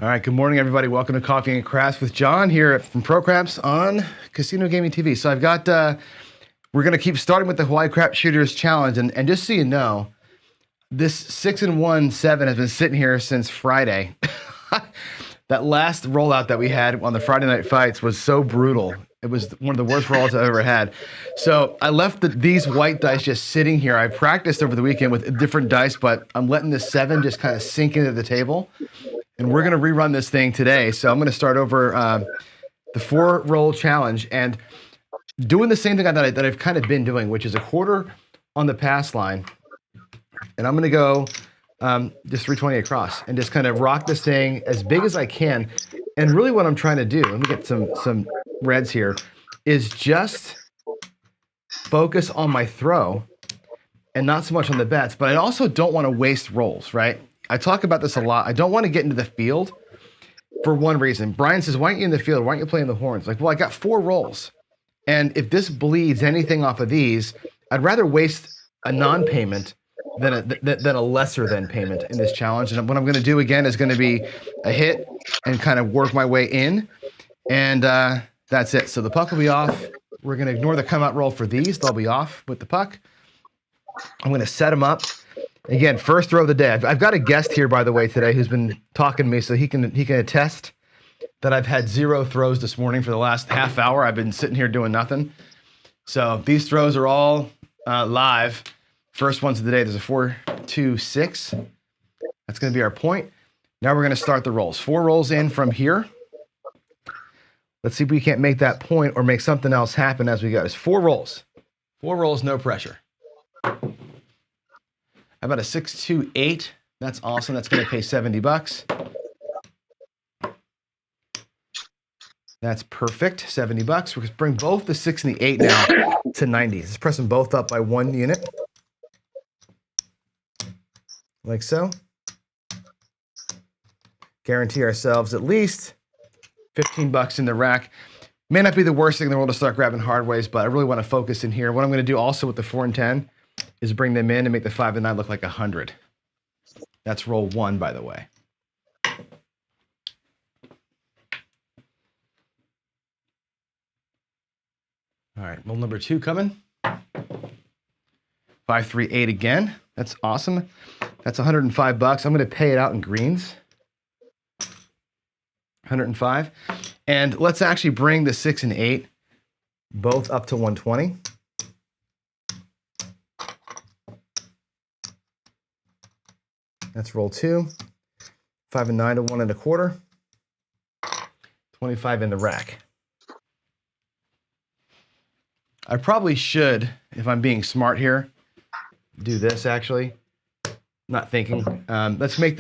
All right, good morning, everybody. Welcome to Coffee and Crafts with John here from Pro Craps on Casino Gaming TV. So I've got, we're going to keep starting with the Hawaii Crap Shooters Challenge. And just so you know, this 6-1-7 has been sitting here since Friday. That last rollout that we had on the Friday night fights was so brutal. It was one of the worst rollouts I've ever had. So I left these white dice just sitting here. I practiced over the weekend with different dice, but I'm letting this 7 just kind of sink into the table. And we're going to rerun this thing today. So I'm going to start over the 4-roll challenge and doing the same thing that I've kind of been doing, which is a quarter on the pass line. And I'm going to go just 320 across and just kind of rock this thing as big as I can. And really what I'm trying to do, let me get some reds here, is just focus on my throw and not so much on the bets. But I also don't want to waste rolls, right? I talk about this a lot. I don't want to get into the field for one reason. Brian says, why aren't you in the field? Why aren't you playing the horns? Like, well, I got 4 rolls. And if this bleeds anything off of these, I'd rather waste a non-payment than a lesser than payment in this challenge. And what I'm going to do again is going to be a hit and kind of work my way in. And that's it. So the puck will be off. We're going to ignore the come out roll for these. They'll be off with the puck. I'm going to set them up. Again, first throw of the day. I've got a guest here, by the way, today who's been talking to me, so he can attest that I've had 0 throws this morning for the last half hour. I've been sitting here doing nothing. So these throws are all live. First ones of the day. There's a 4-2-6. That's going to be our point. Now we're going to start the rolls. 4 rolls in from here. Let's see if we can't make that point or make something else happen as we go. It's 4 rolls. 4 rolls, no pressure. How about a 6-2-8? That's awesome. That's going to pay $70. That's perfect. $70. We're going to bring both the 6 and the 8 now to 90. Just press them both up by 1 unit. Like so. Guarantee ourselves at least $15 in the rack. May not be the worst thing in the world to start grabbing hard ways, but I really want to focus in here. What I'm going to do also with the 4 and 10 is bring them in and make the 5 and 9 look like 100. That's roll 1, by the way. All right, roll number 2 coming. 5, 3, 8 again. That's awesome. That's $105. I'm going to pay it out in greens. 105. And let's actually bring the 6 and 8 both up to 120. That's roll 2. 5 and 9 to 1 1/4. 25 in the rack. I probably should, if I'm being smart here, do this actually. Not thinking. Let's take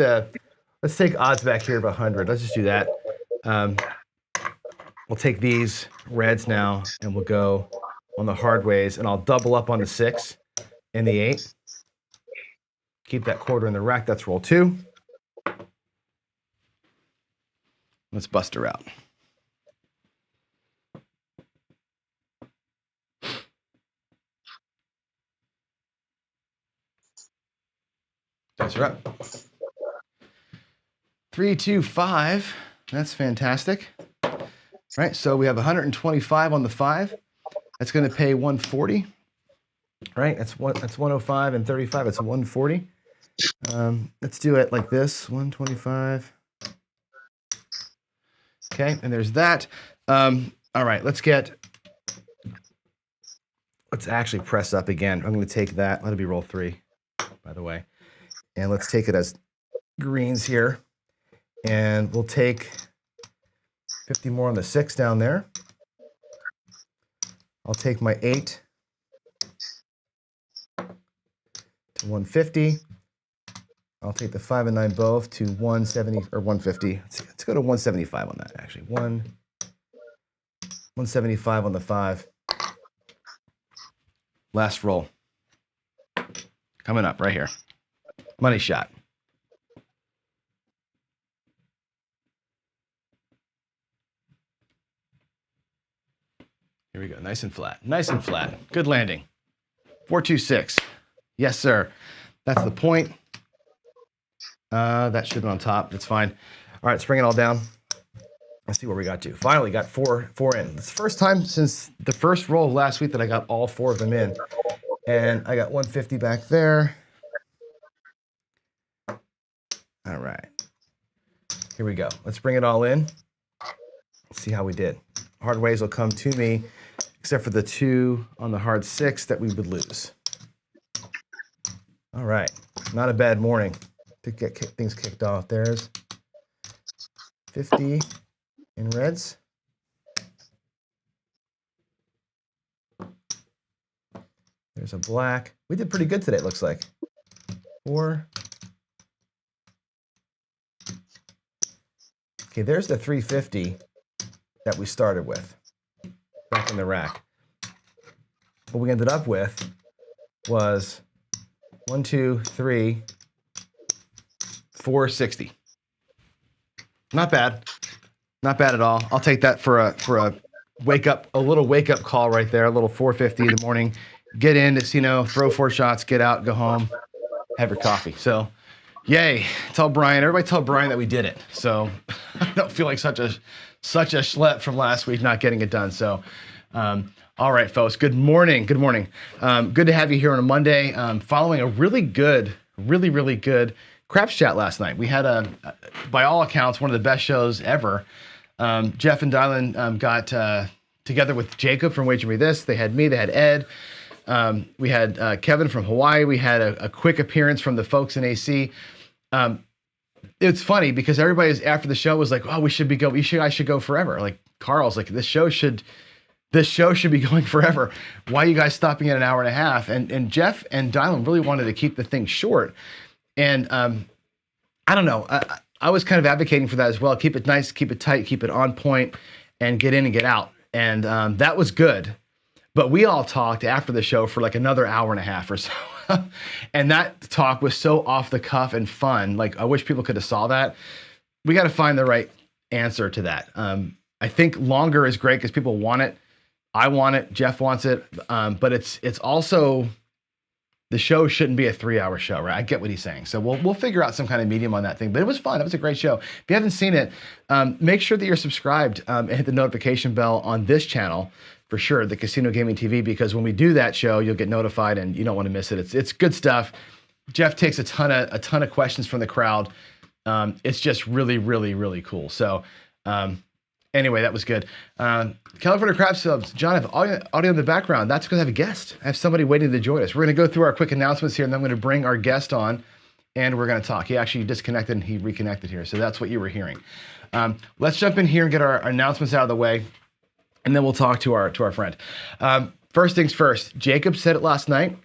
odds back here of 100. Let's just do that. We'll take these reds now and we'll go on the hard ways, and I'll double up on the 6 and the 8. Keep that quarter in the rack. That's roll 2. Let's bust her out. Dice are up. 3, 2, 5. That's fantastic. All right, so we have 125 on the 5. That's going to pay 140. Right, that's 105 and 35. It's a 140. Let's do it like this. 125. Okay, and there's that. All right, let's actually press up again. I'm going to take that. Let it be roll 3, by the way. And let's take it as greens here. And we'll take 50 more on the 6 down there. I'll take my 8 to 150. I'll take the 5 and 9 both to 170 or 150. Let's go to 175 on that, actually. 175 on the 5. Last roll. Coming up right here. Money shot. Here we go. Nice and flat. Nice and flat. Good landing. 4-2-6. Yes, sir. That's the point. That should be on top. That's fine. All right, let's bring it all down. Let's see where we got to. Finally got four in. It's the first time since the first roll of last week that I got all 4 of them in. And I got 150 back there. All right. Here we go. Let's bring it all in. Let's see how we did. Hard ways will come to me, except for the 2 on the hard 6 that we would lose. All right. Not a bad morning to get things kicked off. There's 50 in reds. There's a black. We did pretty good today, it looks like. 4. Okay, there's the 350 that we started with back in the rack. What we ended up with was 1, 2, 3, 460. Not bad. Not bad at all. I'll take that for a little wake up call right there, a little 450 in the morning. Get in, casino, throw 4 shots, get out, go home, have your coffee. So, yay. Tell Brian, everybody tell Brian that we did it. So I don't feel like such a schlep from last week not getting it done. So, all right, folks, good morning. Good morning. Good to have you here on a Monday. Following a really good craps chat last night. We had by all accounts, one of the best shows ever. Jeff and Dylan got together with Jacob from Wager Me This. They had me, they had Ed. We had Kevin from Hawaii. We had a quick appearance from the folks in AC. It's funny because everybody's after the show was like, "Oh, I should go forever." Like Carl's like, "This show should be going forever. Why are you guys stopping at an hour and a half?" And Jeff and Dylan really wanted to keep the thing short. And I don't know. I was kind of advocating for that as well. Keep it nice, keep it tight, keep it on point, and get in and get out. And that was good. But we all talked after the show for like another hour and a half or so. And that talk was so off the cuff and fun. Like, I wish people could have saw that. We got to find the right answer to that. I think longer is great because people want it. I want it. Jeff wants it. But it's also, the show shouldn't be a 3-hour show, right? I get what he's saying. So we'll figure out some kind of medium on that thing. But it was fun. It was a great show. If you haven't seen it, make sure that you're subscribed and hit the notification bell on this channel for sure, the Casino Gaming TV, because when we do that show, you'll get notified and you don't want to miss it. It's good stuff. Jeff takes a ton of questions from the crowd. It's just really cool. So anyway, that was good. California Crab Subs, John, I have audio in the background. That's because I have a guest. I have somebody waiting to join us. We're going to go through our quick announcements here, and then I'm going to bring our guest on, and we're going to talk. He actually disconnected and he reconnected here, so that's what you were hearing. Let's jump in here and get our announcements out of the way, and then we'll talk to our friend. First things first, Jacob said it last night.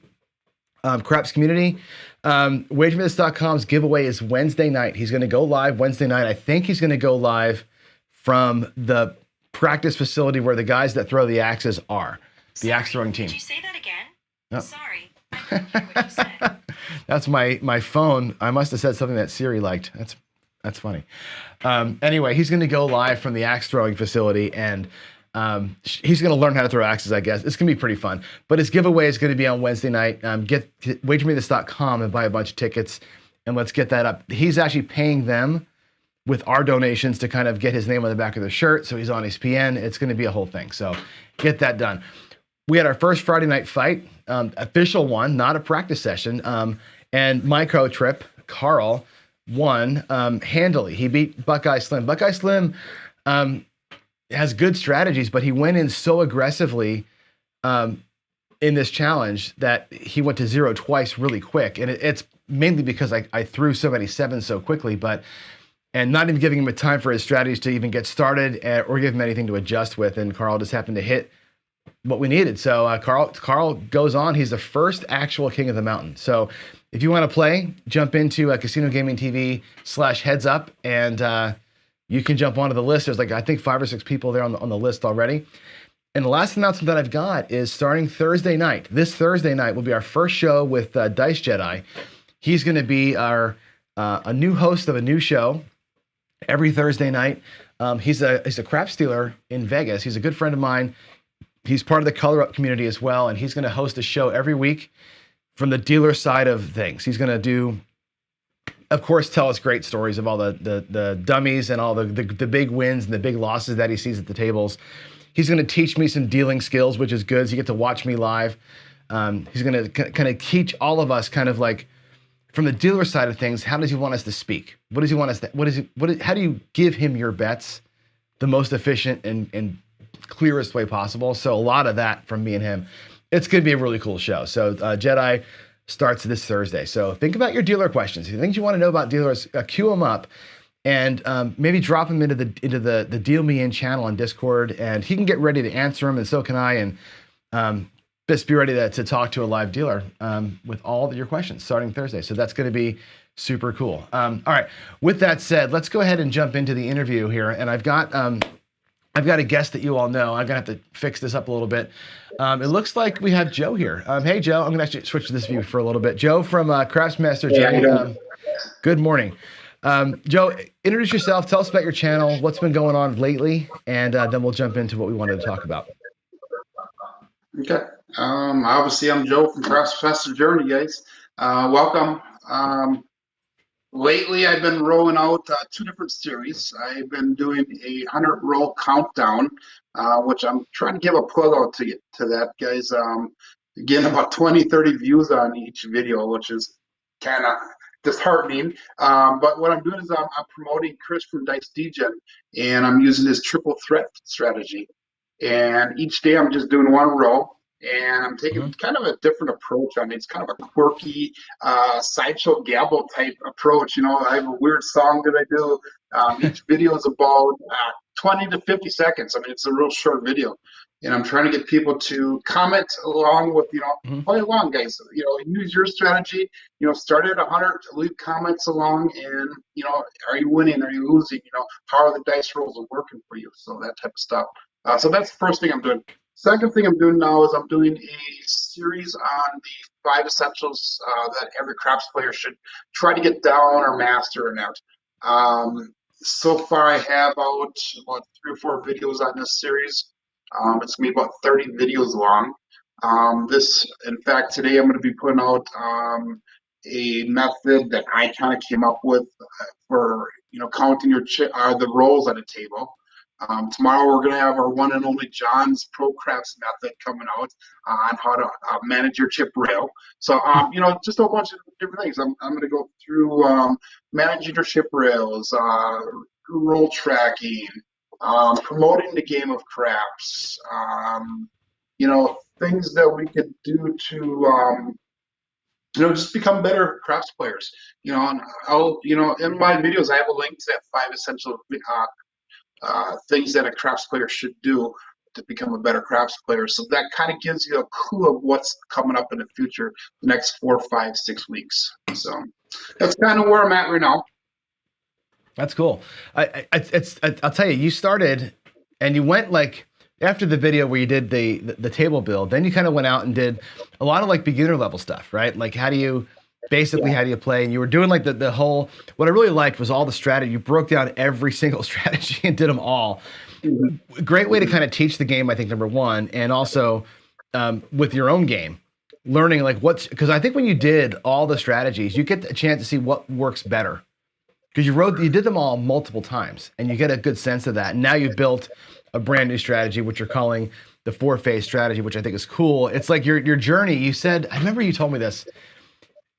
Craps community, wagermithis.com's giveaway is Wednesday night. He's going to go live Wednesday night. I think he's going to go live from the practice facility where the guys that throw the axes are, the axe throwing team. Did you say that again? Oh. Sorry, I couldn't hear what you said. That's my phone. I must have said something that Siri liked. That's funny. Anyway, he's going to go live from the axe throwing facility, and he's going to learn how to throw axes, I guess. It's going to be pretty fun. But his giveaway is going to be on Wednesday night. Get wagermethis.com and buy a bunch of tickets, and let's get that up. He's actually paying them with our donations to kind of get his name on the back of the shirt. So he's on ESPN. It's going to be a whole thing. So get that done. We had our first Friday night fight, official one, not a practice session. And my co-trip, Carl, won handily. He beat Buckeye Slim. Buckeye Slim has good strategies, but he went in so aggressively in this challenge that he went to 0 twice really quick. And it's mainly because I threw so many sevens so quickly, and not even giving him a time for his strategies to even get started or give him anything to adjust with. And Carl just happened to hit what we needed. So Carl goes on. He's the first actual King of the Mountain. So if you want to play, jump into Casino Gaming TV /heads up, and you can jump onto the list. There's I think 5 or 6 people there on the list already. And the last announcement that I've got is starting Thursday night. This Thursday night will be our first show with Dice Jedi. He's going to be a new host of a new show every Thursday night. He's a crap stealer in Vegas. He's a good friend of mine. He's part of the Color Up community as well, and he's going to host a show every week from the dealer side of things. He's going to do of course, tell us great stories of all the dummies and all the big wins and the big losses that he sees at the tables. He's going to teach me some dealing skills, which is good. So you get to watch me live. He's going to kind of teach all of us kind of like from the dealer side of things, how does he want us to speak? What does he want us to, how do you give him your bets the most efficient and clearest way possible? So a lot of that from me and him. It's going to be a really cool show. So Jedi starts this Thursday. So think about your dealer questions. Things you want to know about dealers, queue them up and maybe drop them into the Deal Me In channel on Discord, and he can get ready to answer them, and so can I. And just be ready to talk to a live dealer with all of your questions starting Thursday. So that's going to be super cool. All right. With that said, let's go ahead and jump into the interview here. And I've got a guest that you all know. I'm going to have to fix this up a little bit. It looks like we have Joe here. Hey, Joe. I'm going to actually switch to this view for a little bit. Joe from Craftsmaster Journey. Good morning. Joe, introduce yourself. Tell us about your channel, what's been going on lately, and then we'll jump into what we wanted to talk about. Okay. Obviously, I'm Joe from Craftsmaster Journey, guys. Welcome. Lately, I've been rolling out 2 different series. I've been doing a 100-roll countdown, which I'm trying to give a plug out to that, guys. Getting about 20, 30 views on each video, which is kind of disheartening. But what I'm doing is I'm promoting Chris from Dice Degen, and I'm using his triple threat strategy. And each day I'm just doing 1 row, and I'm taking kind of a different approach on it. It's kind of a quirky sideshow gamble type approach. You know, I have a weird song that I do. Each video is about 20 to 50 seconds. I mean, it's a real short video. And I'm trying to get people to comment along with, play along, guys. Use your strategy. Start at 100, leave comments along, and, are you winning? Are you losing? How are the dice rolls working for you? So that type of stuff. So that's the first thing I'm doing. Second thing I'm doing now is I'm doing a series on the 5 essentials that every craps player should try to get down or master or not. So far, I have about 3 or 4 videos on this series. It's going to be about 30 videos long. In fact, today I'm going to be putting out a method that I kind of came up with for counting the rolls on a table. Tomorrow we're going to have our one and only John's Pro Craps method coming out on how to manage your chip rail. So, just a whole bunch of different things. I'm going to go through managing your chip rails, roll tracking, promoting the game of craps, things that we could do to just become better craps players. And I'll, in my videos, I have a link to that 5 essential things that a craps player should do to become a better craps player. So that kind of gives you a clue of what's coming up in the future, the next 4, 5, 6 weeks. So that's kind of where I'm at right now. That's cool. I'll tell you, you started and you went like after the video where you did the table build, then you kind of went out and did a lot of like beginner level stuff, right? Like how do you play? And you were doing like the whole, what I really liked was all the strategy. You broke down every single strategy and did them all. Mm-hmm. Great way to kind of teach the game, I think, number one, and also with your own game, learning like because I think when you did all the strategies, you get a chance to see what works better. Because you did them all multiple times, and you get a good sense of that. And now you've built a brand new strategy, which you're calling the 4-phase strategy, which I think is cool. It's like your journey. You said, I remember you told me this,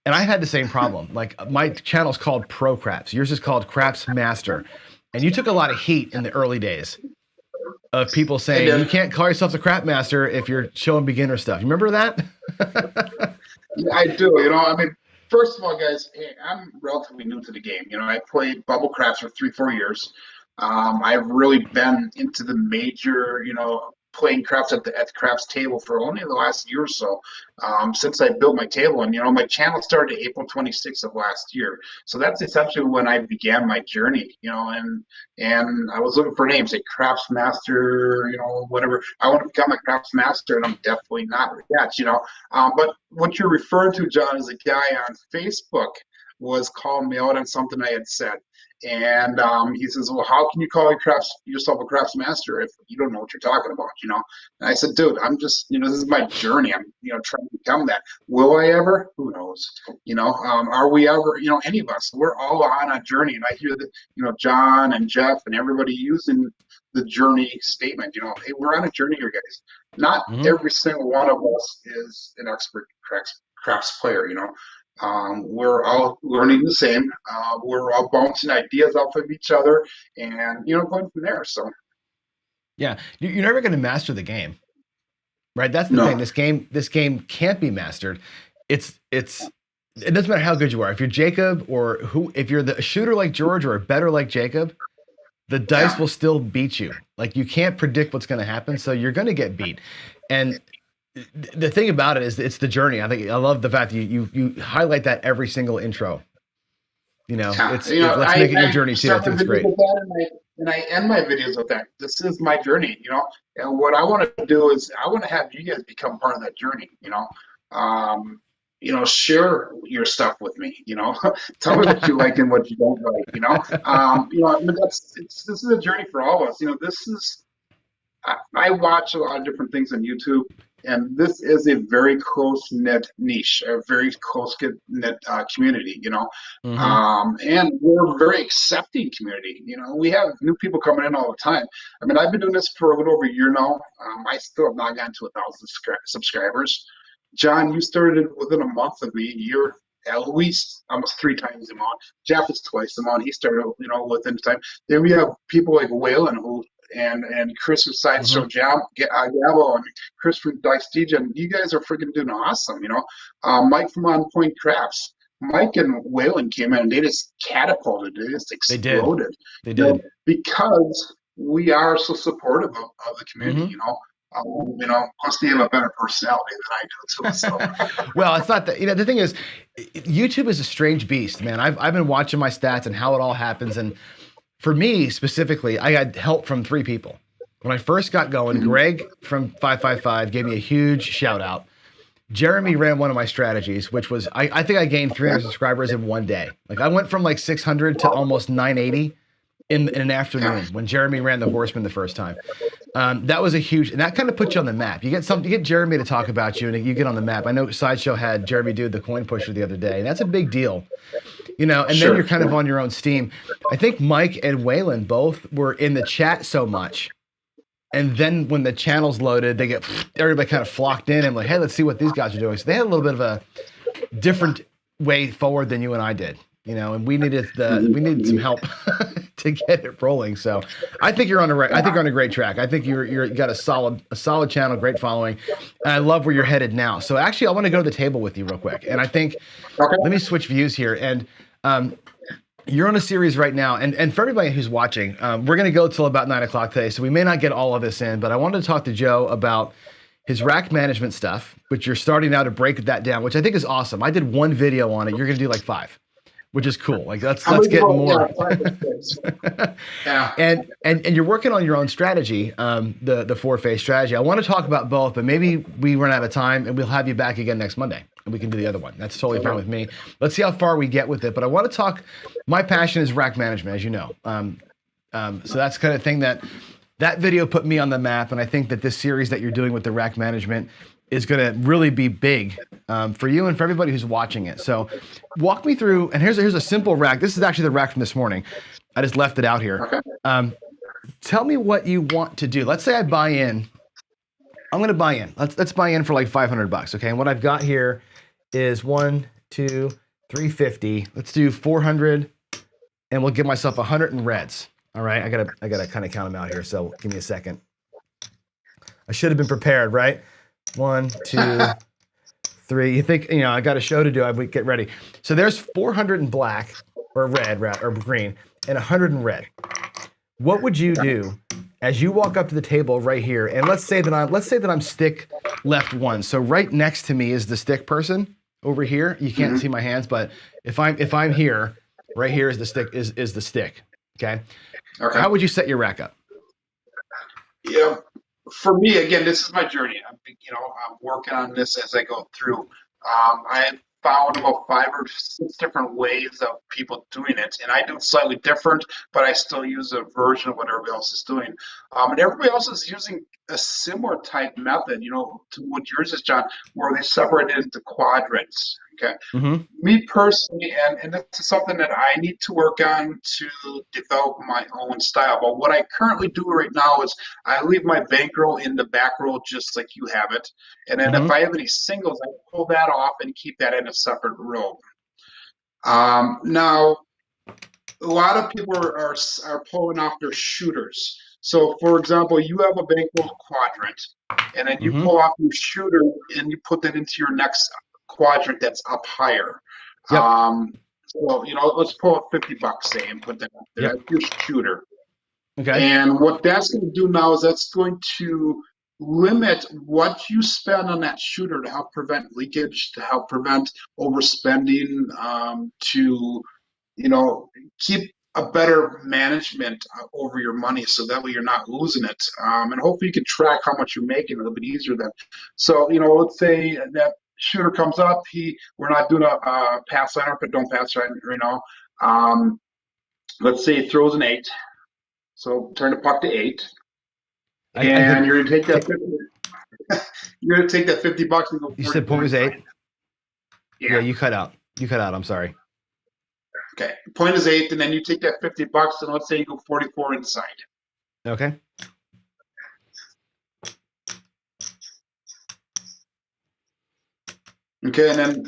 and I had the same problem. Like my channel's called Pro Craps. Yours is called Craps Master. And you took a lot of heat in the early days of people saying, you can't call yourself the Crap Master if you're showing beginner stuff. You remember that? Yeah, I do. First of all, guys, I'm relatively new to the game. I played Bubble Craps for 3, 4 years. I've really been into the major, playing craps at the craps table for only the last year or so, since I built my table. And my channel started April 26th of last year, so that's essentially when I began my journey. And I was looking for names, like Craps Master, whatever. I want to become a Craps Master, and I'm definitely not yet. But what you're referring to, John, is a guy on Facebook was calling me out on something I had said. And he says, "Well, how can you call yourself a crafts master if you don't know what you're talking about?" And I said, "Dude, I'm just, this is my journey. I'm, trying to become that. Will I ever? Who knows? Are we ever? Any of us? We're all on a journey." And I hear that, John and Jeff and everybody using the journey statement. Hey, we're on a journey here, guys. Not every single one of us is an expert crafts player. We're all learning the same. We're all bouncing ideas off of each other, and going from there. So Yeah, you're never going to master the game, right? That's the no, thing. This game can't be mastered. It doesn't matter how good you are. If you're Jacob or if you're a shooter like George or a better like Jacob, the dice will still beat you. Like, you can't predict what's going to happen, so you're going to get beat. And the thing about it is, it's the journey. I love the fact that you highlight that every single intro. Let's make it your journey too. I think it's great. And I end my videos with that. This is my journey, and what I want to do is I want to have you guys become part of that journey. Share your stuff with me. Tell me what you like and what you don't like. This is a journey for all of us. I watch a lot of different things on YouTube, and this is a very close-knit niche, a very close-knit community, and we're a very accepting community. We have new people coming in all the time. I mean, I've been doing this for a little over a year now. I still have not gotten to 1,000 subscribers. John, you started within a month of me. You're at least almost 3 times the amount. Jeff is twice the amount. He started, within the time. Then we have people like Waylon and Chris from Sideshow Jam, Gabo, and Chris from Dice DJ, and you guys are freaking doing awesome. Mike from On Point Crafts. Mike and Waylon came in and they just catapulted. They just exploded. They did. Because we are so supportive of the community. Plus they have a better personality than I do too. So. Well, it's not that. The thing is, YouTube is a strange beast, man. I've been watching my stats and how it all happens, and for me specifically, I had help from 3 people. When I first got going, Greg from 555 gave me a huge shout out. Jeremy ran one of my strategies, which was I think I gained 300 subscribers in one day. Like, I went from like 600 to almost 980 in an afternoon when Jeremy ran the Horseman the first time. That was a huge, and that kind of puts you on the map. You get Jeremy to talk about you, and you get on the map. I know Sideshow had Jeremy do the coin pusher the other day, and that's a big deal. And then you're kind of on your own steam. I think Mike and Waylon both were in the chat so much. And then when the channels loaded, everybody kind of flocked in and like, hey, let's see what these guys are doing. So they had a little bit of a different way forward than you and I did, and we needed some help to get it rolling. So I think you're on a great track. I think you got a solid channel, great following. And I love where you're headed now. So actually, I want to go to the table with you real quick. And I think, let me switch views here. And you're on a series right now. And for everybody who's watching, we're going to go till about 9 o'clock today. So we may not get all of this in, but I wanted to talk to Joe about his rack management stuff, which you're starting now to break that down, which I think is awesome. I did 1 video on it. You're going to do like 5. Which is cool. Like, let's get more. Yeah. And you're working on your own strategy, the 4-phase strategy. I want to talk about both, but maybe we run out of time and we'll have you back again next Monday and we can do the other one. That's totally fine with me. Let's see how far we get with it. But I want to talk. My passion is rack management, as you know. So that's kind of thing that video put me on the map, and I think that this series that you're doing with the rack management is going to really be big for you and for everybody who's watching it. So walk me through, and here's a simple rack. This is actually the rack from this morning. I just left it out here. Okay. Tell me what you want to do. Let's say I buy in. I'm going to buy in. Let's buy in for like $500. Okay. And what I've got here is 1, 2, 350. Let's do 400, and we'll give myself 100 in reds. All right. I gotta kind of count them out here. So give me a second. I should have been prepared, right? 1, 2, 3. You think, I got a show to do. I would get ready. So there's 400 in black or red or green and 100 in red. What would you do as you walk up to the table right here? And let's say that I'm stick left 1. So right next to me is the stick person over here. You can't see my hands, but if I'm here, right here is the stick is the stick. Okay. How would you set your rack up? Yeah. For me, again, this is my journey. I'm working on this as I go through. I found about 5 or 6 different ways of people doing it, and I do it slightly different, but I still use a version of what everybody else is doing. And everybody else is using a similar type method, to what yours is, John, where they separate it into quadrants. Okay. Mm-hmm. Me personally, and this is something that I need to work on to develop my own style. But what I currently do right now is I leave my bankroll in the back row just like you have it. And then if Mm-hmm. I have any singles, I pull that off and keep that in a separate row. Now, a lot of people are pulling off their shooters. So, for example, you have a bankroll quadrant, and then you Mm-hmm. pull off your shooter and you put that into your next quadrant that's up higher. Yep. So, let's pull up $50, say, and put that up there. Yep. That's your shooter. Okay. And what that's going to do now is that's going to limit what you spend on that shooter to help prevent leakage, to help prevent overspending, to keep a better management over your money so that way you're not losing it. And hopefully you can track how much you're making a little bit easier then. So, let's say that shooter comes up, we're not doing a pass line, but don't pass right now. Let's say he throws an 8. So turn the puck to 8. I And could you're gonna take that take, 50, you're gonna take that $50 and go you 40 said point was 8. Yeah, Yeah. you cut out. I'm sorry. Okay. Point is 8, and then you take that $50 and let's say you go 44 inside. Okay. Okay, and then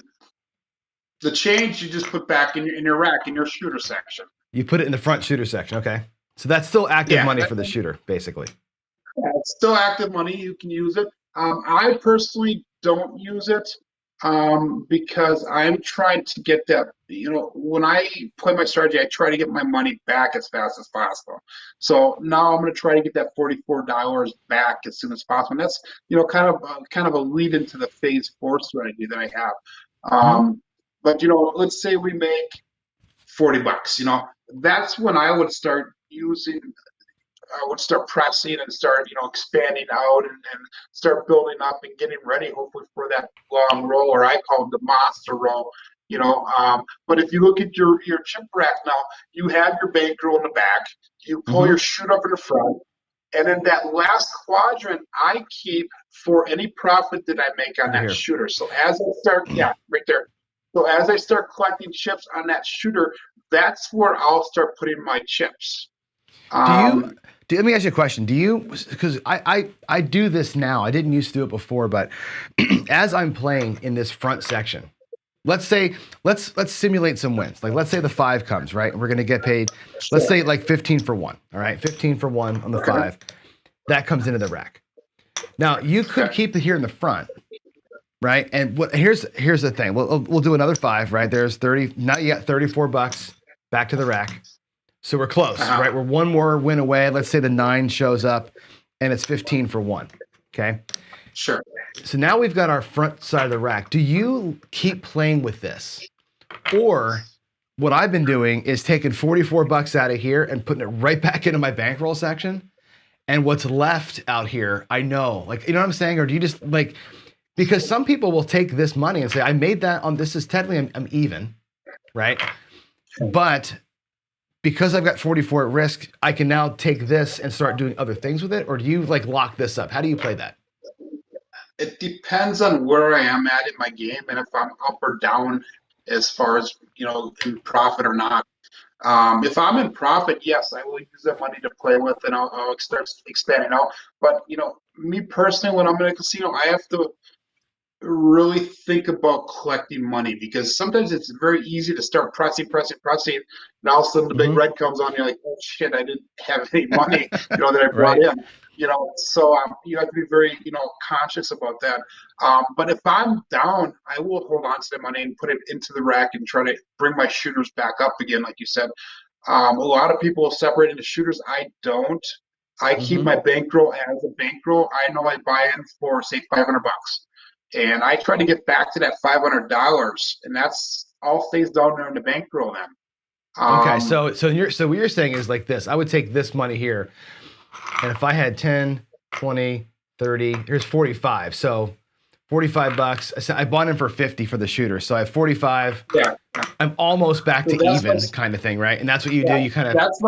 the change you just put back in your rack in your shooter section. You put it in the front shooter section. Okay. So that's still active Yeah, money for the shooter, basically. it's still active money. You can use it. I personally don't use it because I'm trying to get that. When I play my strategy, I try to get my money back as fast as possible. So now I'm going to try to get that $44 back as soon as possible. And that's kind of a lead into the phase 4 strategy that I have. Mm-hmm. But let's say we make $40. That's when I would start pressing and start, expanding out and start building up and getting ready, hopefully for that long roll, or I call it the monster roll. But if you look at your chip rack now, you have your bankroll in the back, you pull Mm-hmm. your shoot up in the front, and then that last quadrant I keep for any profit that I make on Over that here. shooter. So as I start, yeah, right there. So as I start collecting chips on that shooter, that's where I'll start putting my chips. Um, Let me ask you a question. Because I do this now. I didn't used to do it before, but as I'm playing in this front section, let's simulate some wins. Like let's say the 5 comes, right? And we're gonna get paid, let's say like 15 for 1. All right, 15 for 1 on the 5. That comes into the rack. Now you could keep it here in the front, right? And here's the thing. We'll do another 5, right? There's 30. Now you got $34 back to the rack. So we're close, right? We're one more win away. Let's say the 9 shows up and it's 15 for 1. Okay. Sure. So now we've got our front side of the rack. Do you keep playing with this? Or what I've been doing is taking $44 out of here and putting it right back into my bankroll section. And what's left out here, I know, like, you know what I'm saying? Or do you just because some people will take this money and say, I made that on, this is technically, I'm even, right? But because I've got 44 at risk, I can now take this and start doing other things with it? Or do you lock this up? How do you play that? It depends on where I am at in my game and if I'm up or down as far as, in profit or not. If I'm in profit, yes, I will use that money to play with and I'll start expanding out. But, me personally, when I'm in a casino, I have to really think about collecting money because sometimes it's very easy to start pressing, and all of a sudden the big Mm-hmm. red comes on. You're like, oh shit, I didn't have any money, that I brought Right. in. So you have to be very, conscious about that. But if I'm down, I will hold on to the money and put it into the rack and try to bring my shooters back up again, like you said. A lot of people separate into shooters. I don't. I keep Mm-hmm. my bankroll as a bankroll. I know I buy in for say $500, and I try to get back to that $500, and that's all stays down there in the bankroll then. Okay, so what you're saying is like this. I would take this money here, and if I had 10, 20, 30, here's 45. So $45. So I bought him for 50 for the shooter. So I have 45. Yeah. I'm almost back So to that's even my- kind of thing, right? And that's what you do. Yeah, You kind of, that's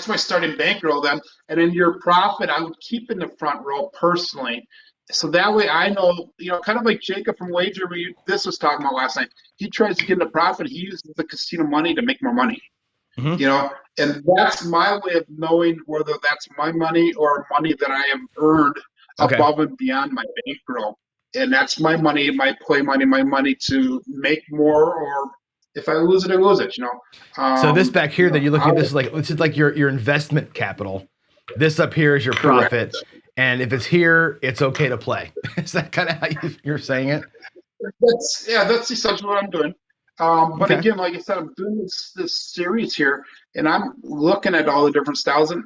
my starting bankroll then. And then your profit, I would keep in the front row personally. So that way I know, kind of like Jacob from Wager, this was talking about last night. He tries to get into profit. He uses the casino money to make more money, Mhm. And that's my way of knowing whether that's my money or money that I have earned Okay. above and beyond my bankroll. And that's my money, my play money, my money to make more, or if I lose it, I lose it, So this back here that you're looking at, I- this is like your investment capital. This up here is your Correct. profit. And if it's here, it's okay to play. Is that kind of how you're saying it? That's essentially what I'm doing. But Okay. again, like I said, I'm doing this series here, and I'm looking at all the different styles. And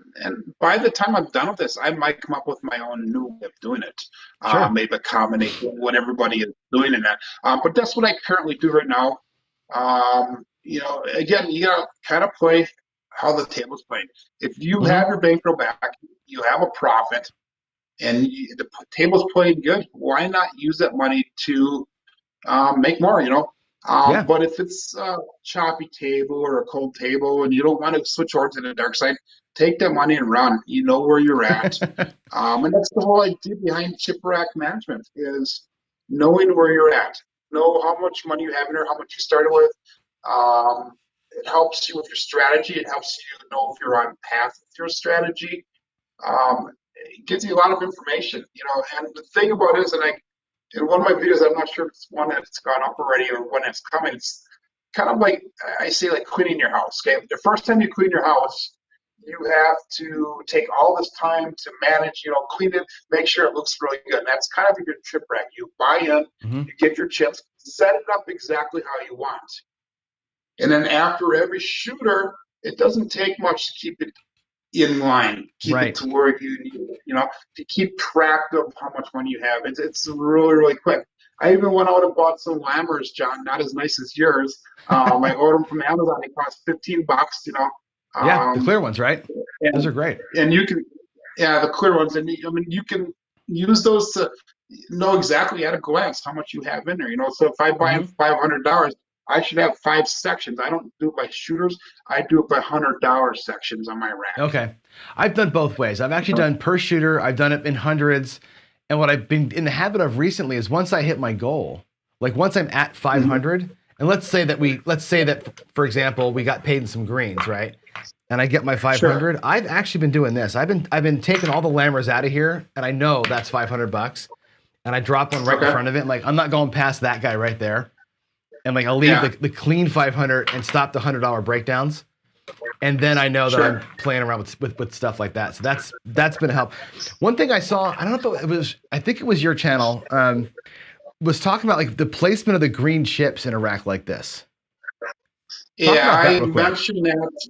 by the time I'm done with this, I might come up with my own new way of doing it. Sure. Maybe a combination of what everybody is doing in that. But that's what I currently do right now. Again, you gotta kind of play how the table's playing. If you Mhm. have your bankroll back, you have a profit, and the table's playing good, why not use that money to make more, Yeah. But if it's a choppy table or a cold table and you don't want to switch over to the dark side, take that money and run. You know where you're at. And that's the whole idea behind chip rack management is knowing where you're at. Know how much money you have in there, how much you started with. It helps you with your strategy. It helps you know if you're on path with your strategy. It gives you a lot of information, and the thing about it is, in one of my videos, I'm not sure if it's one that's gone up already or one that's coming. It's kind of like I say, like cleaning your house. Okay, the first time you clean your house, you have to take all this time to manage, clean it, make sure it looks really good. And that's kind of a good chip rack. You buy in, Mhm. you get your chips, set it up exactly how you want, and then after every shooter, it doesn't take much to keep it in line, keep Right. it to where you need it, to keep track of how much money you have. It's really, really quick. I even went out and bought some lammers, John, not as nice as yours. I ordered them from Amazon. They cost $15, Yeah. The clear ones, right? Those are great. and you can, the clear ones. And you can use those to know exactly at a glance how much you have in there, So if I buy Mhm. $500, I should have 5 sections. I don't do it by shooters. I do it by $100 sections on my rack. Okay. I've done both ways. I've actually done per shooter. I've done it in hundreds. And what I've been in the habit of recently is once I hit my goal, like once I'm at 500, and let's say that, for example, we got paid in some greens, right? And I get my 500. Sure. I've actually been doing this. I've been taking all the lammers out of here, and I know that's $500. And I drop one right in Okay. front of it. Like, I'm not going past that guy right there. And like, I'll leave Yeah. the clean 500 and stop the $100 breakdowns. And then I know that Sure. I'm playing around with stuff like that. So that's been a help. One thing I saw, I don't know if it was, I think it was your channel, was talking about like the placement of the green chips in a rack like this. Talk Yeah, about that I real quick. mentioned that.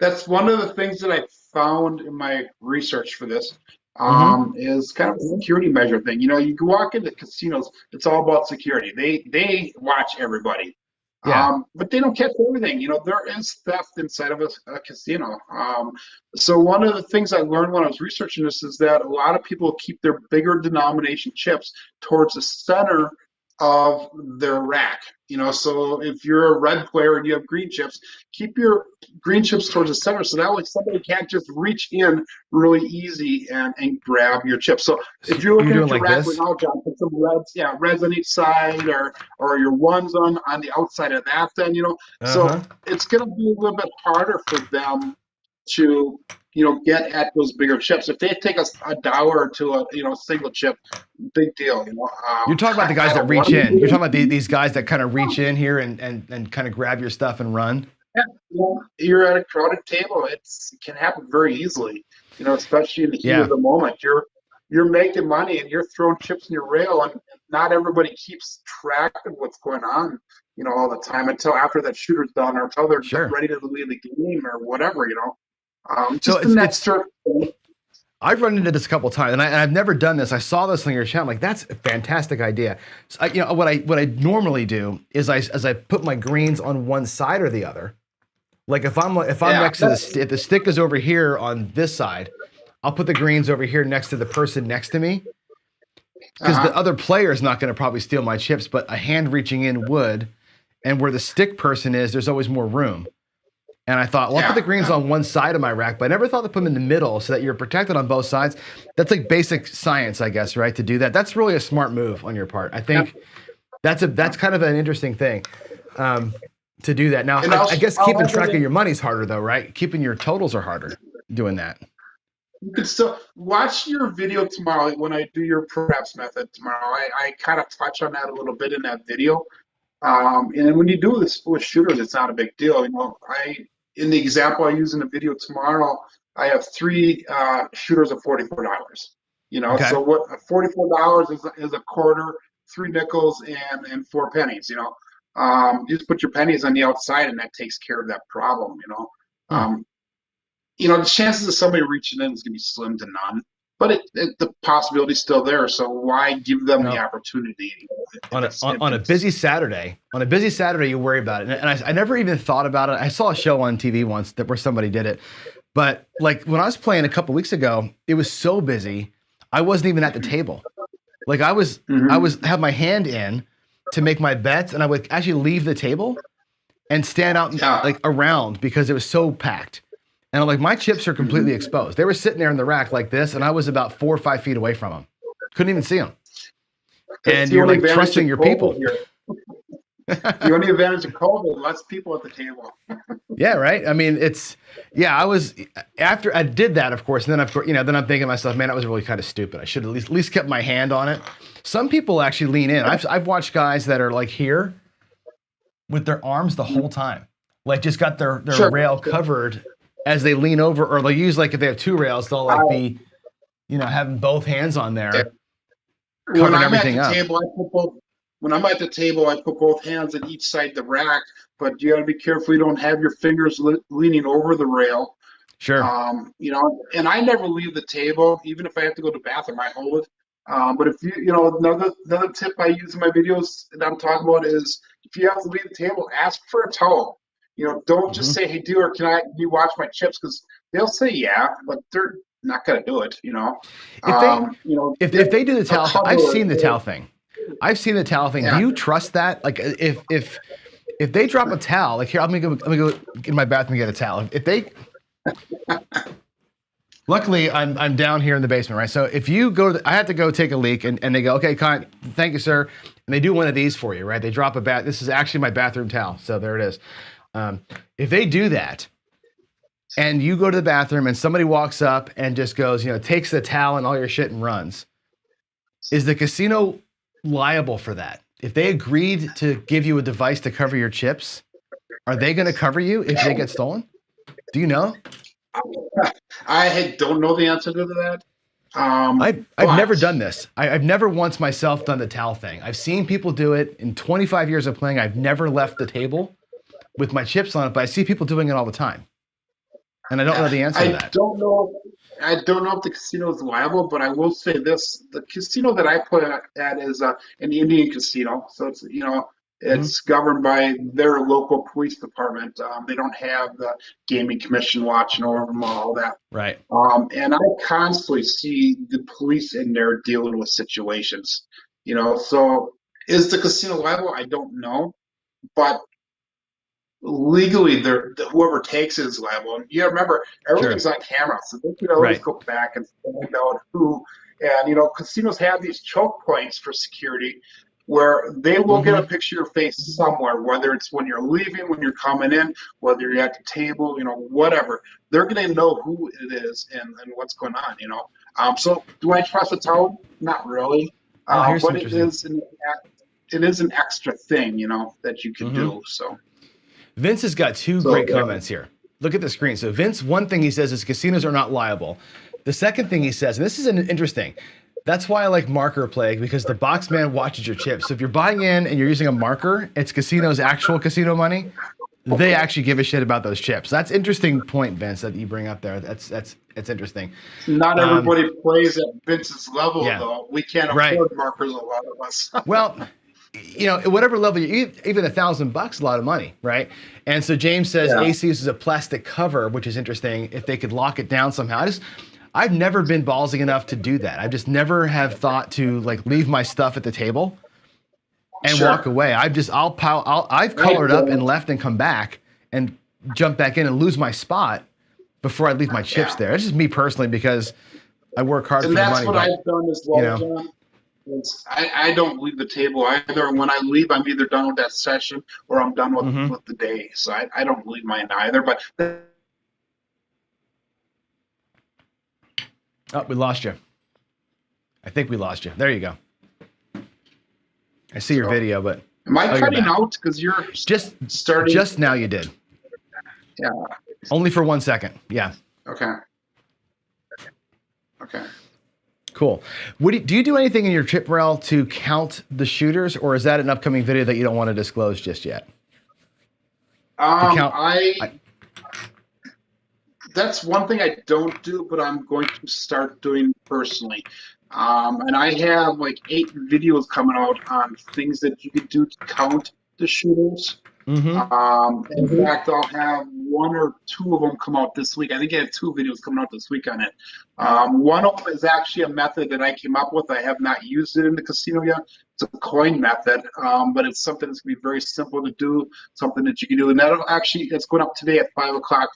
That's one of the things that I found in my research for this. Mm-hmm. Is kind of a security measure thing. You can walk into casinos, it's all about security. They watch everybody. Yeah. But they don't catch everything. There is theft inside of a casino. So one of the things I learned when I was researching this is that a lot of people keep their bigger denomination chips towards the center of their rack. So if you're a red player and you have green chips, keep your green chips towards the center so that way somebody can't just reach in really easy and grab your chips. So if you're looking doing at your like rack this? right now, John, put some reds, reds on each side or your ones on the outside of that then, Uh-huh. So it's gonna be a little bit harder for them to get at those bigger chips. If they take us a dollar to a single chip, big deal. You're talking about the guys I that don't reach want to in. do You're it. talking about these guys that kind of reach in here and kind of grab your stuff and run. Yeah, you're at a crowded table. It can happen very easily. Especially in the heat Yeah. of the moment. You're making money and you're throwing chips in your rail, and not everybody keeps track of what's going on. All the time until after that shooter's done or until they're Sure. ready to leave the game or whatever. So Just an extra. I've run into this a couple of times, and I've never done this. I saw this on your channel. I'm like, that's a fantastic idea. So what I normally do is as I put my greens on one side or the other. Like if I'm next to if the stick is over here on this side, I'll put the greens over here next to the person next to me. because the Uh-huh. other player is not going to probably steal my chips, but a hand reaching in would. And where the stick person is, there's always more room. And I thought, well, I'll put the Yeah. greens Yeah. on one side of my rack, but I never thought to put them in the middle so that you're protected on both sides. That's like basic science, I guess, right? To do that. That's really a smart move on your part. I think that's kind of an interesting thing to do that. Now, And I guess I'll keeping have track it of your money's harder though, right? Keeping your totals are harder doing that. You can still watch your video tomorrow when I do your perhaps method tomorrow. I kind of touch on that a little bit in that video. And then when you do this with shooters, it's not a big deal. In the example I use in the video tomorrow, I have three shooters of $44. Okay. So what $44 is a quarter, three nickels, and four pennies. You just put your pennies on the outside, and that takes care of that problem. Hmm. The chances of somebody reaching in is going to be slim to none, but the possibility is still there. So why give them the No. opportunity? On a busy Saturday, you worry about it. And I never even thought about it. I saw a show on TV once where somebody did it. But like when I was playing a couple weeks ago, it was so busy, I wasn't even at the table. Like I was have my hand in to make my bets, and I would actually leave the table and stand out like around because it was so packed. And I'm like, my chips are completely exposed. They were sitting there in the rack like this, and I was about 4 or 5 feet away from them. Couldn't even see them. And you're like trusting your people. The only advantage of COVID, less people at the table. Yeah, right. I mean, I was after I did that, of course, and then of course, then I'm thinking to myself, man, that was really kind of stupid. I should have at least kept my hand on it. Some people actually lean in. I've watched guys that are like here with their arms the whole time, like just got their rail covered as they lean over, or they'll use like if they have two rails, they'll like be, having both hands on there, covering everything up. When I'm at the table, I put both hands on each side of the rack, but you got to be careful you don't have your fingers leaning over the rail. Sure. And I never leave the table, even if I have to go to the bathroom, I hold it. But if another tip I use in my videos that I'm talking about is if you have to leave the table, ask for a towel. Don't just say, "Hey, dealer, can you watch my chips?" Because they'll say, "Yeah," but they're not going to do it. If they do the towel, I've seen the towel thing. Yeah. Do you trust that? Like if they drop a towel, like here, let me go in my bathroom and get a towel. If they, luckily I'm down here in the basement, right? So if you go, I have to go take a leak, and they go, okay, thank you, sir, and they do one of these for you, right? They drop this is actually my bathroom towel, so there it is. If they do that, and you go to the bathroom, and somebody walks up and just goes, takes the towel and all your shit and runs, is the casino liable for that? If they agreed to give you a device to cover your chips, are they going to cover you if they get stolen? Do you know? I don't know the answer to that. I've never done this. I've never once myself done the towel thing. I've seen people do it in 25 years of playing. I've never left the table with my chips on it, but I see people doing it all the time. And I don't know the answer to that. I don't know if the casino is liable, but I will say this: the casino that I play at is an Indian casino, so it's governed by their local police department. They don't have the gaming commission watching over them, all that. Right. And I constantly see the police in there dealing with situations. So is the casino liable? I don't know, but legally, whoever takes it is liable. And you remember, everything's on camera, so they can always go back and find out who. And casinos have these choke points for security, where they will get a picture of your face somewhere, whether it's when you're leaving, when you're coming in, whether you're at the table, whatever. They're going to know who it is and what's going on. So do I trust the towel? Not really. But it is an extra thing, that you can do. So. Vince has got two great comments here. Look at the screen. So Vince, one thing he says is casinos are not liable. The second thing he says, and this is interesting, that's why I like marker play, because the box man watches your chips. So if you're buying in and you're using a marker, it's casino's actual casino money. They actually give a shit about those chips. That's interesting point, Vince, that you bring up there. That's interesting. Not everybody plays at Vince's level, though. We can't afford markers, a lot of us. Well, at whatever level even $1,000 is a lot of money, right? And so James says AC uses a plastic cover, which is interesting. If they could lock it down somehow, I've never been ballsy enough to do that. I just never have thought to like leave my stuff at the table and walk away. I've colored up and left and come back and jump back in and lose my spot before I leave my chips there. It's just me personally because I work hard for the money. And that's what I've done as well, John. I don't leave the table either. When I leave, I'm either done with that session or I'm done with the day. So I don't leave mine either. But oh, we lost you. I think we lost you. There you go. I see your video, but am I cutting out because you're just starting? Just now you did. Yeah. Only for 1 second. Yeah. Okay. Okay. Cool. Do you do anything in your chip rel to count the shooters, or is that an upcoming video that you don't want to disclose just yet? That's one thing I don't do, but I'm going to start doing personally. And I have like 8 videos coming out on things that you can do to count the shooters. In fact, I'll have 1 or 2 of them come out this week. I think I have 2 videos coming out this week on it. One of them is actually a method that I came up with. I have not used it in the casino yet. It's a coin method, but it's something that's going to be very simple to do, something that you can do. And it's going up today at 5 o'clock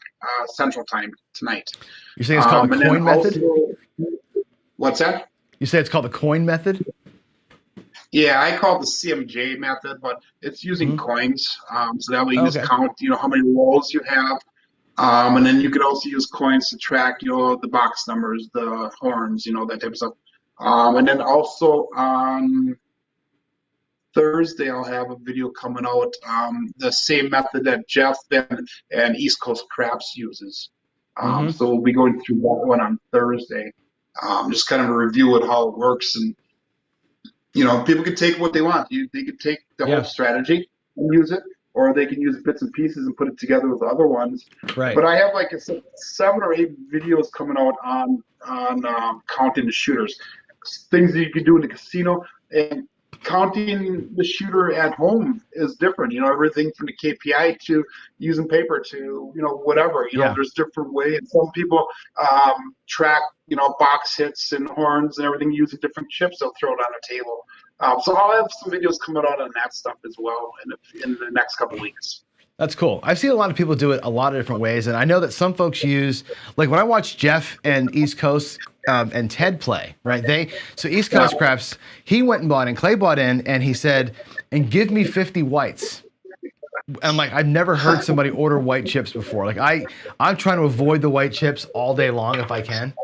Central Time tonight. You say it's called the coin method? What's that? You say it's called the coin method? Yeah, I call it the CMJ method, but it's using coins. So that way you just count, how many rolls you have. And then you could also use coins to track, the box numbers, the horns, that type of stuff. And then also on Thursday, I'll have a video coming out, the same method that Jeff and East Coast Craps uses. So we'll be going through that one on Thursday. Just kind of a review of how it works. And, people can take what they want. They could take the whole strategy and use it, or they can use bits and pieces and put it together with other ones. Right. But I have like 7 or 8 videos coming out on counting the shooters, things that you can do in the casino, and counting the shooter at home is different. Everything from the KPI to using paper to whatever. There's different ways. Some people track box hits and horns and everything using different chips. They'll throw it on a table. So I'll have some videos coming out on that stuff as well in the next couple of weeks. That's cool. I've seen a lot of people do it a lot of different ways, and I know that some folks use, like when I watch Jeff and East Coast and Ted play, right? So East Coast Craps, he went and bought in, Clay bought in, and he said, and give me 50 whites. I'm like, I've never heard somebody order white chips before. Like I'm trying to avoid the white chips all day long if I can.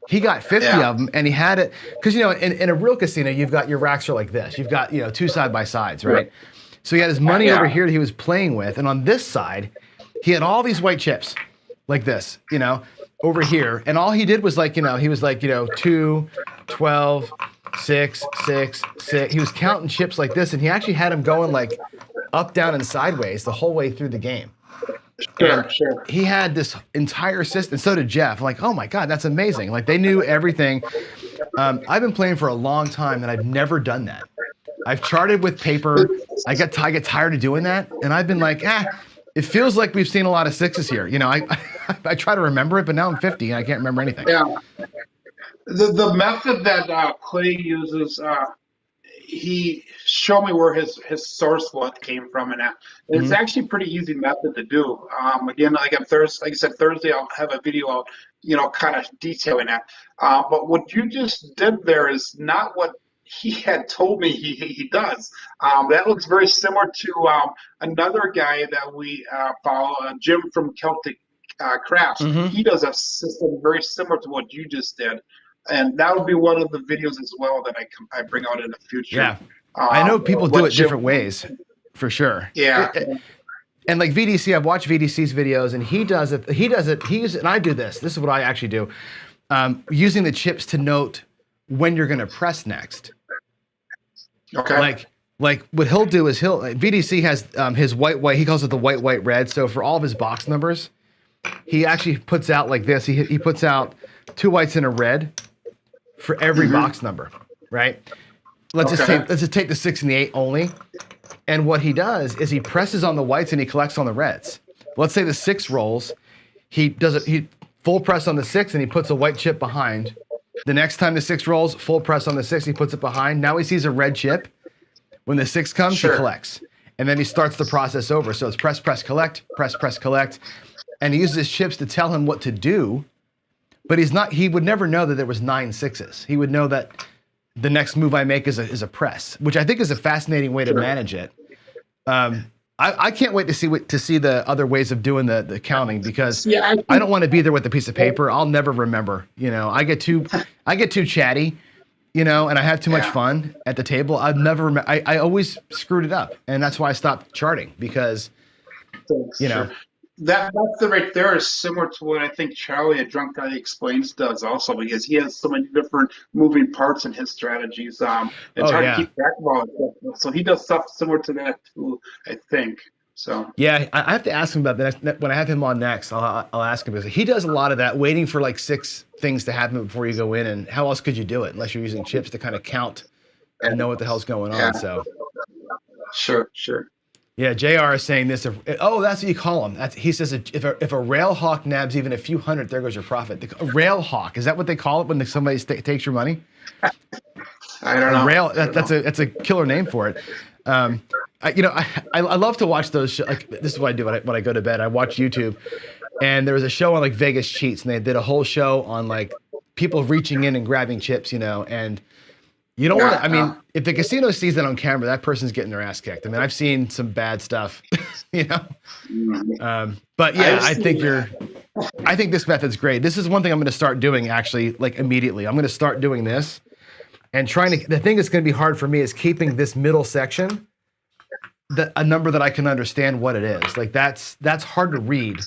He got 50 of them, and he had it, because, in a real casino, you've got your racks are like this. You've got, 2 side-by-sides, right? So he had his money over here that he was playing with, and on this side, he had all these white chips like this, over here. And all he did was he was 2, 12, 6, 6, 6. He was counting chips like this, and he actually had them going like up, down, and sideways the whole way through the game. Sure. He had this entire system. So did Jeff. Like, oh my God, that's amazing. Like they knew everything. I've been playing for a long time, and I've never done that. I've charted with paper. I get tired of doing that, and I've been like, it feels like we've seen a lot of 6s here. I try to remember it, but now I'm 50 and I can't remember anything. Yeah. The method that Clay uses, he showed me where his source blood came from, and it's actually a pretty easy method to do. Again, like I said, Thursday I'll have a video out, kind of detailing that. But what you just did there is not what he had told me he does. That looks very similar to another guy that we follow, Jim from Celtic Crafts. He does a system very similar to what you just did. And that would be one of the videos as well that I bring out in the future. Yeah, I know people do it different ways, for sure. Yeah. And like VDC, I've watched VDC's videos, and he does it. And I do this. This is what I actually do, using the chips to note when you're going to press next. Okay. Like what he'll do is VDC has his white. He calls it the white red. So for all of his box numbers, he actually puts out like this. He puts out 2 whites and a red for every box number, right? Let's just take the 6 and the 8 only. And what he does is he presses on the whites and he collects on the reds. Let's say the 6 rolls. He does it. full press on the 6, and he puts a white chip behind. The next time the 6 rolls, full press on the 6, he puts it behind. Now he sees a red chip. When the 6 comes, he collects. And then he starts the process over. So it's press, press, collect, press, press, collect. And he uses his chips to tell him what to do. But he would never know that there was 9 6s. He would know that the next move I make is a press, which I think is a fascinating way to manage it. I can't wait to see the other ways of doing the counting, because I don't want to be there with a piece of paper. I'll never remember. I get too chatty, and I have too much fun at the table. I've never I always screwed it up, and that's why I stopped charting, because That's the right there is similar to what I think Charlie, a drunk guy explains, does also, because he has so many different moving parts in his strategies. It's hard to keep track of all that. So he does stuff similar to that too, I think. So yeah, I have to ask him about that when I have him on next. I'll ask him, because he does a lot of that, waiting for like 6 things to happen before you go in. And how else could you do it unless you're using chips to kind of count and know what the hell's going on? So sure. Yeah, JR is saying this. Oh, that's what you call them. He says if a rail hawk nabs even a few hundred, there goes your profit. A rail hawk, is that what they call it when somebody takes your money? I don't know. That's a killer name for it. I love to watch those shows. Like, this is what I do when I go to bed. I watch YouTube, and there was a show on like Vegas Cheats, and they did a whole show on like people reaching in and grabbing chips, and you don't want to. I mean, if the casino sees that on camera, that person's getting their ass kicked. I mean, I've seen some bad stuff, But yeah, I think this method's great. This is one thing I'm going to start doing, actually, like immediately. I'm going to start doing this and the thing that's going to be hard for me is keeping this middle section a number that I can understand what it is. Like that's hard to read.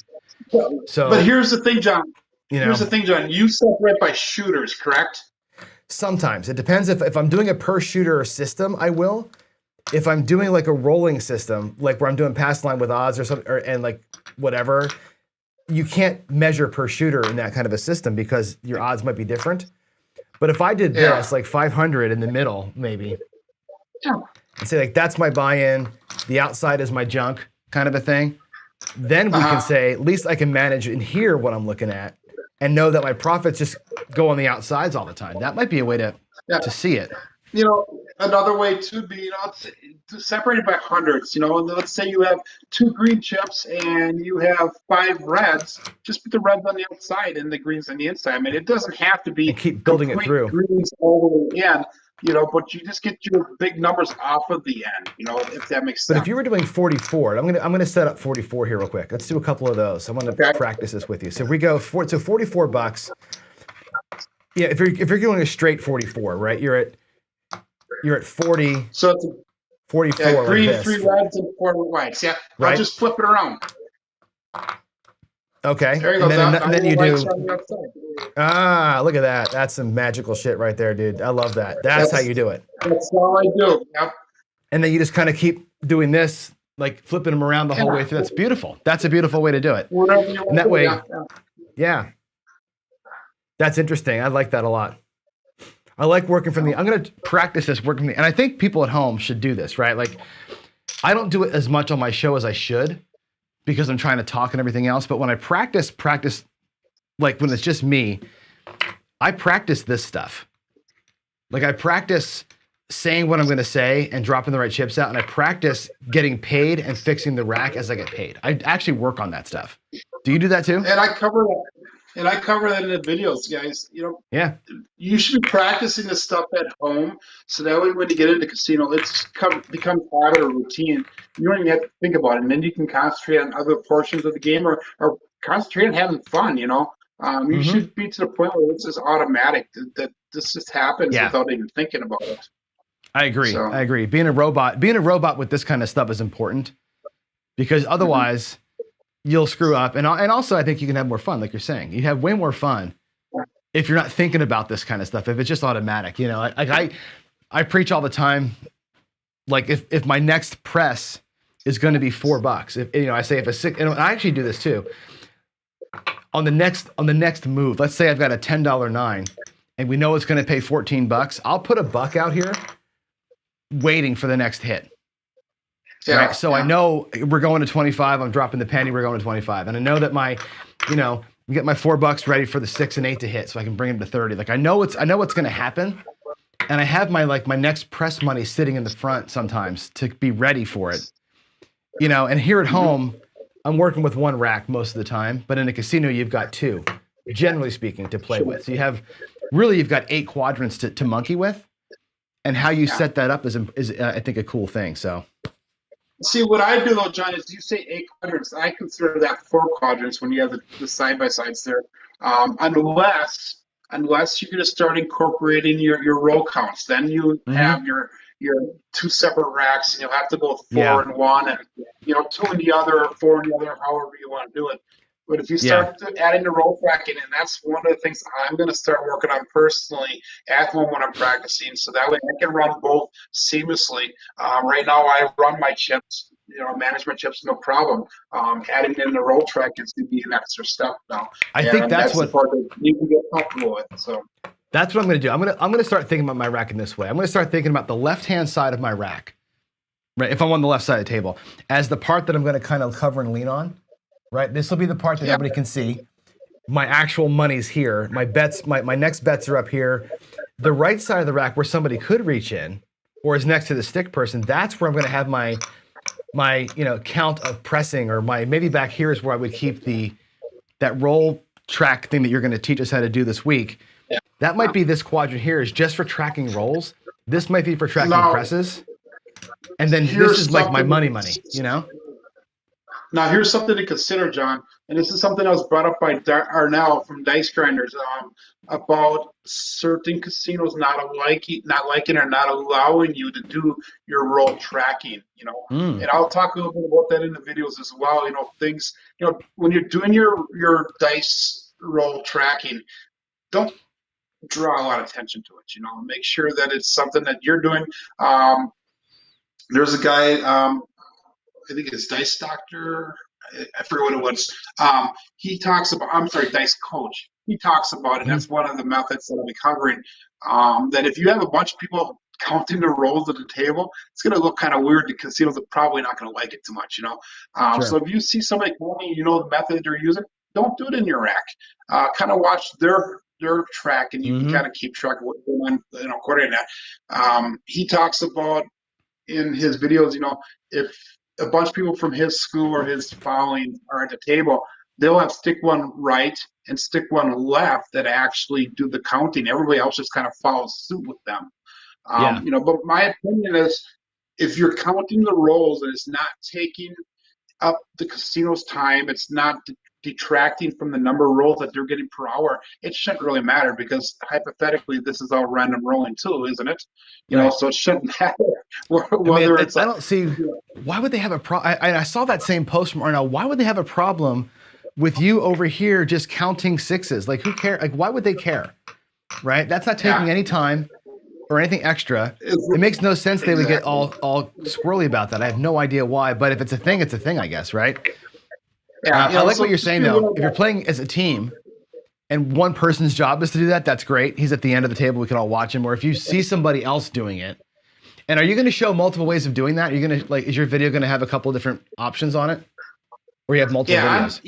So, but here's the thing, John. You separate by shooters, correct? Sometimes it depends. If I'm doing a per shooter system, I will. If I'm doing like a rolling system, like where I'm doing pass line with odds or something, and like whatever, you can't measure per shooter in that kind of a system because your odds might be different. But if I did this, like 500 in the middle, maybe, and say like that's my buy-in, the outside is my junk, kind of a thing, then we can say at least I can manage and hear what I'm looking at, and know that my profits just go on the outsides all the time. That might be a way to see it. Another way to be, separated by hundreds. Let's say you have 2 green chips and you have 5 reds. Just put the reds on the outside and the greens on the inside. I mean, it doesn't have to be and keep building it through greens all the way in. But you just get your big numbers off of the end. If that makes sense. But if you were doing 44, I'm gonna set up 44 here real quick. Let's do a couple of those. I'm gonna practice this with you. So if we go so $44. Yeah, if you're doing a straight 44, right? You're at 40. So it's 44. Green, like 3 reds and 4 whites. Yeah, right. I'll just flip it around. Okay. There you go. And then you do. Look at that. That's some magical shit right there, dude. I love that. That's how you do it. That's all I do. Yep. And then you just kind of keep doing this, like flipping them around the whole way through. That's beautiful. That's a beautiful way to do it. And that way, yeah. That's interesting. I like that a lot. I like working from I'm going to practice this working from and I think people at home should do this, right? Like, I don't do it as much on my show as I should because I'm trying to talk and everything else. But when I practice, like when it's just me, I practice this stuff. Like I practice saying what I'm going to say and dropping the right chips out. And I practice getting paid and fixing the rack as I get paid. I actually work on that stuff. Do you do that too? And I cover that. And I cover that in the videos, guys. You should be practicing this stuff at home, so that way when you get into casino, it's becomes habit or routine. You don't even have to think about it, and then you can concentrate on other portions of the game or concentrate on having fun. You should be to the point where it's just automatic that this just happens without even thinking about it. I agree. Being a robot with this kind of stuff is important because otherwise. You'll screw up. And also I think you can have more fun, like you're saying. You have way more fun if you're not thinking about this kind of stuff, if it's just automatic. I preach all the time, like if my next press is going to be $4, I say if a 6, and I actually do this too, on the next move, let's say I've got a $10 9 and we know it's going to pay $14, I'll put $1 out here waiting for the next hit. Yeah, right. So I know we're going to 25. I'm dropping the penny. We're going to 25. And I know that get my $4 ready for the 6 and 8 to hit, so I can bring them to 30. Like I know what's going to happen, and I have my next press money sitting in the front sometimes to be ready for it. And here at home, I'm working with one rack most of the time, but in a casino, you've got two, generally speaking, to play with. So you've got 8 quadrants to monkey with, and how you set that up is I think a cool thing. So. See, what I do though, John, is you say 8 quadrants. I consider that 4 quadrants when you have the side by sides there, unless you're going to start incorporating your roll counts. Then you have your 2 separate racks, and you'll have to go 4 in one, and 2 in the other, 4 in the other, however you want to do it. But if you start adding the roll tracking, and that's one of the things I'm going to start working on personally at home when I'm practicing, so that way I can run both seamlessly. Right now, I run my chips, management chips, no problem. Adding in the roll track is going to be an extra step now. I think that's what the part that you can get comfortable with. So that's what I'm going to do. I'm going to start thinking about my rack in this way. I'm going to start thinking about the left-hand side of my rack, right? If I'm on the left side of the table, as the part that I'm going to kind of cover and lean on. Right, this will be the part that everybody can see. My actual money's here. My bets, my next bets are up here. The right side of the rack where somebody could reach in, or is next to the stick person. That's where I'm going to have my count of pressing, or maybe back here is where I would keep that roll track thing that you're going to teach us how to do this week. Yeah. That might be this quadrant here is just for tracking rolls. This might be for tracking presses, and then this is like my money. Now, here's something to consider, John, and this is something that was brought up by Arnell from Dice Grinders about certain casinos not liking or not allowing you to do your roll tracking. And I'll talk a little bit about that in the videos as well. Things. When you're doing your dice roll tracking, don't draw a lot of attention to it. Make sure that it's something that you're doing. There's a guy. I think it's Dice Doctor. I forget what it was. He talks about, Dice Coach. He talks about it. That's one of the methods that I'll be covering. That if you have a bunch of people counting the rolls at the table, it's going to look kind of weird. The casinos are probably not going to like it too much, Sure. So if you see somebody counting, the method they're using, don't do it in your rack. Kind of watch their track, and you can kind of keep track of what's going on, according to that. He talks about in his videos, if a bunch of people from his school or his following are at the table, they'll have stick one right and stick one left that actually do the counting. Everybody else just kind of follows suit with them. But my opinion is, if you're counting the rolls and it's not taking up the casino's time, it's not detracting from the number of rolls that they're getting per hour, it shouldn't really matter, because hypothetically this is all random rolling too, isn't it? So it shouldn't matter whether it's. I don't see why would they have a problem. I saw that same post from Arnell. Why would they have a problem with you over here just counting sixes? Like, who cares? Like, why would they care? Right? That's not taking any time or anything extra. It makes no sense they would get all squirrely about that. I have no idea why, but if it's a thing, it's a thing, I guess, right? Yeah, I like what you're saying, though. If you're playing as a team and one person's job is to do that, that's great. He's at the end of the table. We can all watch him. Or if you see somebody else doing it. And are you going to show multiple ways of doing that? Are you going to, is your video going to have a couple of different options on it? Or you have multiple videos?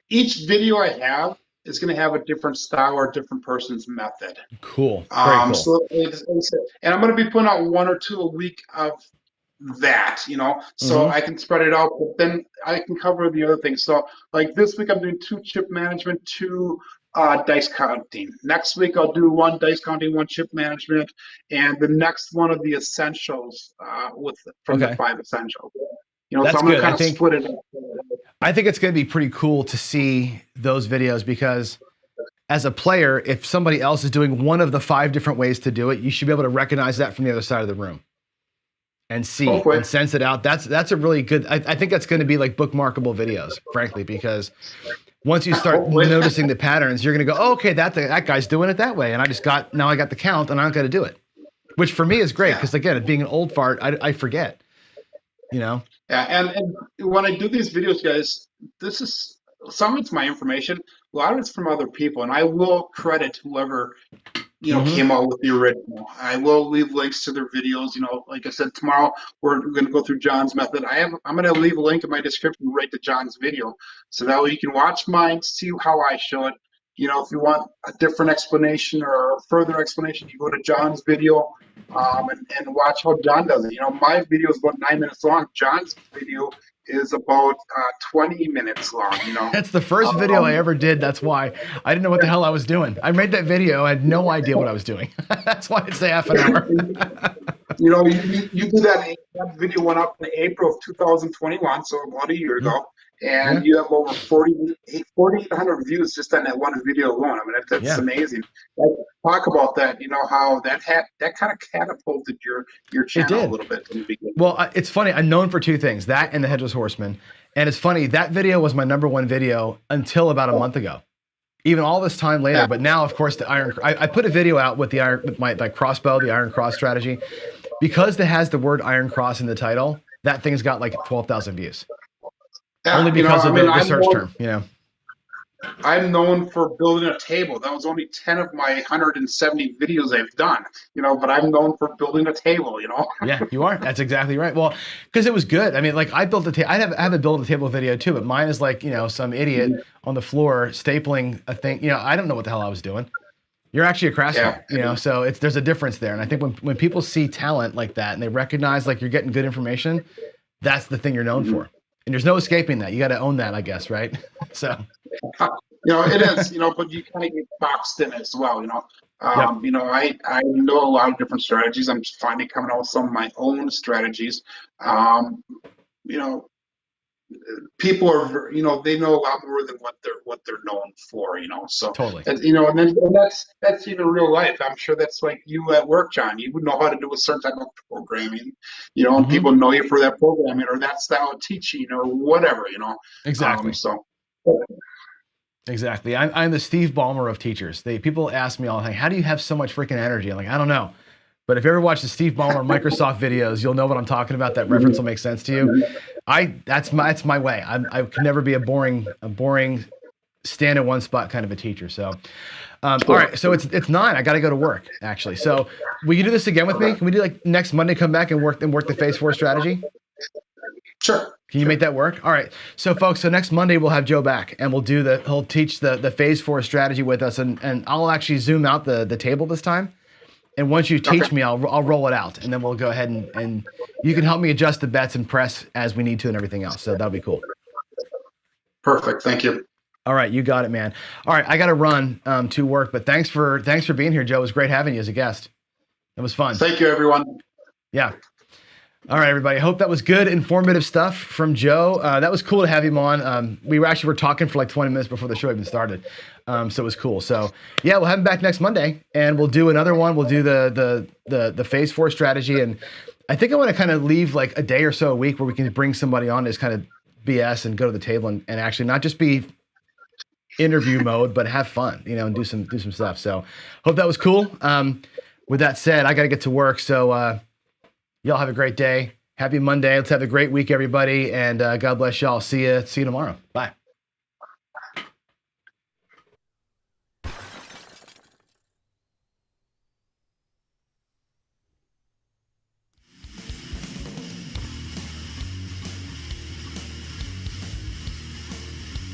Each video I have is going to have a different style or a different person's method. Cool. Very cool. So, and I'm going to be putting out 1 or 2 a week of that, so I can spread it out, but then I can cover the other things. So like this week I'm doing 2 chip management, 2 dice counting. Next week I'll do 1 dice counting, 1 chip management, and the next one of the essentials from the 5 essentials. That's so I'm good. going to split it up. I think it's going to be pretty cool to see those videos, because as a player, if somebody else is doing one of the 5 different ways to do it, you should be able to recognize that from the other side of the room and see and sense it out. That's a really good, I think that's going to be like bookmarkable videos, frankly, because once you start noticing the patterns, you're going to go, oh, okay, that guy's doing it that way. And now I got the count and I don't got to do it, which for me is great. Because again, being an old fart, I forget, Yeah. And when I do these videos, guys, some of it's my information. A lot of it's from other people, and I will credit whoever Mm-hmm. came out with the original. I will leave links to their videos. Like I said, tomorrow we're going to go through John's method. I'm going to leave a link in my description right to John's video, so that way you can watch mine, see how I show it. If you want a different explanation or a further explanation, you go to John's video, and watch how John does it. My video is about 9 minutes long. John's video is about 20 minutes long. That's the first video I ever did. That's why I didn't know what the hell I was doing. I made that video. I had no idea what I was doing. That's why it's a half an hour. You do that video went up in April of 2021, so about a year ago, and Yeah. you have over 4,800 views just on that one video alone. I mean, that's Yeah. amazing. Talk about that. How that kind of catapulted your channel did. a little bit in the beginning. Well, it's funny. I'm known for two things: that and the Headless Horseman. And it's funny, that video was my #1 video until about a month ago. Even all this time later, Yeah. but now, of course, I put a video out with my crossbow, the Iron Cross strategy, because it has the word Iron Cross in the title. That thing's got like 12,000 views, Yeah, only because of the I'm search term. I'm known for building a table. That was only 10 of my 170 videos I've done, but I'm known for building a table. Yeah, you are. That's exactly right. Well, because it was good. I mean, like I built a table. I have a build a table video too, but mine is like some idiot on the floor stapling a thing. I don't know what the hell I was doing. You're actually a craftsman, so there's a difference there. And I think when people see talent like that and they recognize like you're getting good information, that's the thing you're known for. And there's no escaping that. You got to own that, I guess, right? So. It is, but you kind of get boxed in as well, Yep. I know a lot of different strategies. I'm just finally coming out with some of my own strategies. You know, People are, they know a lot more than what they're known for, so Totally. and that's even real life. I'm sure that's like you at work, John. You would know how to do a certain type of programming, and people know you for that programming or that style of teaching or whatever, Exactly. Exactly. I'm the Steve Ballmer of teachers. People ask me all the time, how do you have so much freaking energy? I'm like, I don't know. But if you ever watch the Steve Ballmer Microsoft videos, you'll know what I'm talking about. That reference will make sense to you. That's my way. I can never be a boring stand in one spot kind of a teacher. So, all right. So it's 9. I got to go to work actually. So will you do this again with me? Can we do like next Monday, come back and work the phase 4 strategy? Sure. Can you make that work? All right. So folks, next Monday we'll have Joe back and he'll teach the phase 4 strategy with us. And I'll actually zoom out the table this time. And once you teach me, I'll roll it out, and then we'll go ahead and you can help me adjust the bets and press as we need to and everything else. So that'll be cool. Perfect. Thank you. All right, you got it, man. All right, I got to run to work, but thanks for being here, Joe. It was great having you as a guest. It was fun. Thank you, everyone. Yeah. All right, everybody. I hope that was good, informative stuff from Joe. That was cool to have him on. We were talking for like 20 minutes before the show even started. So it was cool. So yeah, we'll have him back next Monday and we'll do another one. We'll do the phase 4 strategy. And I think I want to kind of leave like a day or so a week where we can bring somebody on to kind of BS and go to the table and actually not just be interview mode, but have fun, and do some stuff. So hope that was cool. With that said, I got to get to work. So, y'all have a great day. Happy Monday. Let's have a great week, everybody. And God bless y'all. See you tomorrow. Bye.